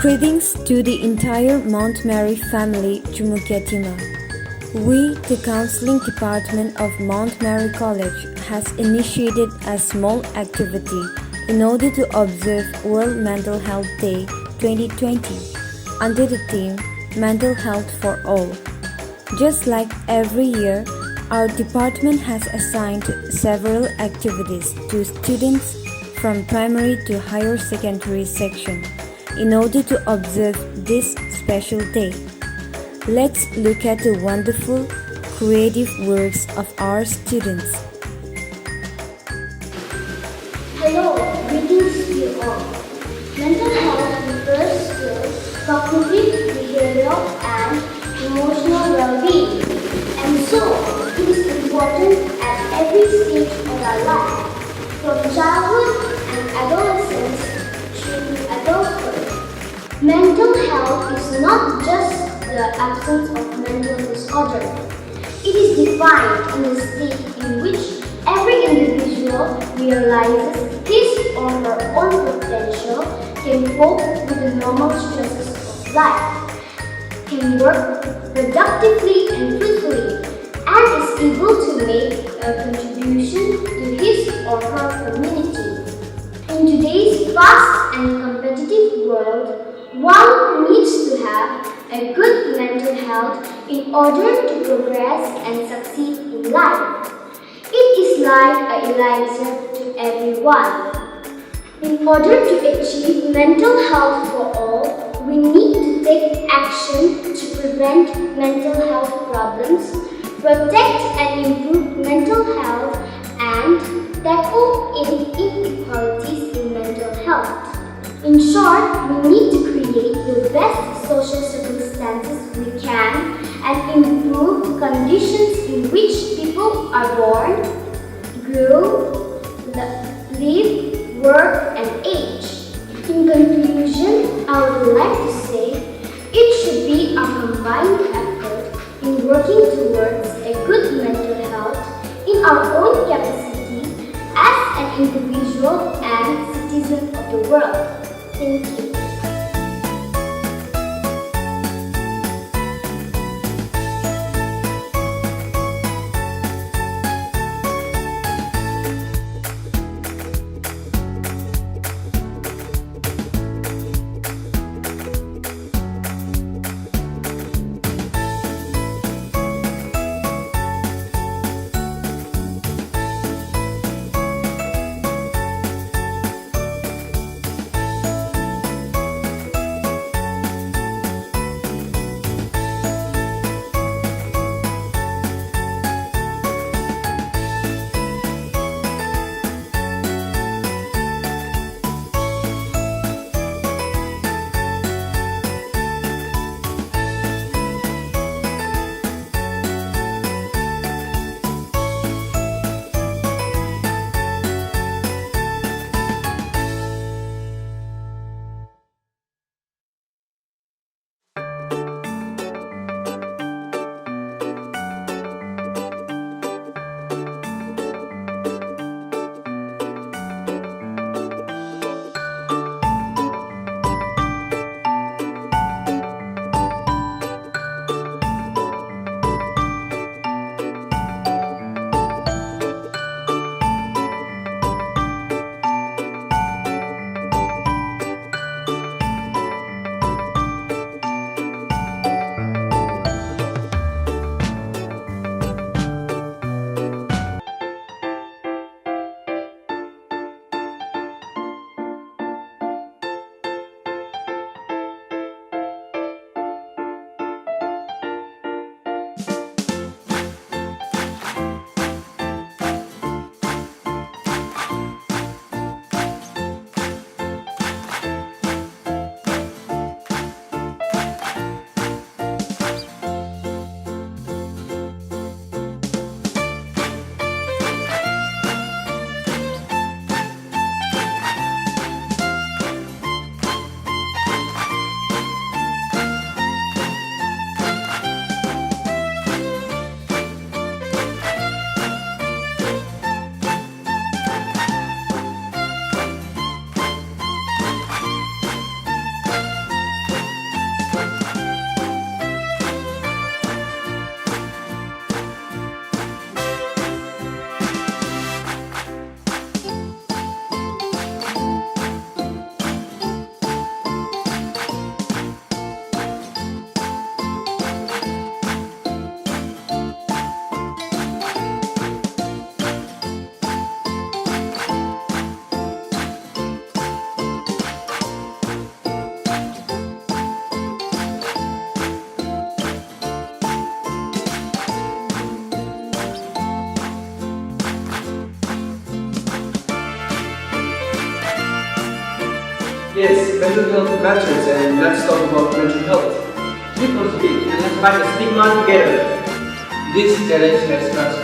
Greetings to the entire Mount Mary family Jumuketima. We, the Counseling Department of Mount Mary College, has initiated a small activity in order to observe World Mental Health Day 2020 under the theme Mental Health for All. Just like every year, our department has assigned several activities to students from primary to higher secondary section in order to observe this special day. Let's look at the wonderful, creative works of our students. Hello, greetings to you all. Mental health refers to cognitive, behavioral, and emotional well-being, and so it is important at every stage of our life, from childhood and adolescence through adulthood. Mental health is not just the absence of mental disorder. It is defined in a state in which every individual realizes his or her own potential, can cope with the normal stresses of life, can work productively and fruitfully, and is able to make a contribution to his or her community. In today's fast and competitive world, one needs to have a good mental health in order to progress and succeed in life. It is like an elixir to everyone. In order to achieve mental health for all, we need to take action to prevent mental health problems, protect and improve mental health, and tackle inequalities in mental health. In short, we need to create the best social circumstances we can and improve conditions in which people are born, grow, live, work, and age. In conclusion, I would like to say it should be a combined effort in working towards a good mental health in our own capacity as an individual and citizen of the world. Thank you. mental health matters and let's talk about mental health. People speak and let's fight the stigma together. This challenge has transformed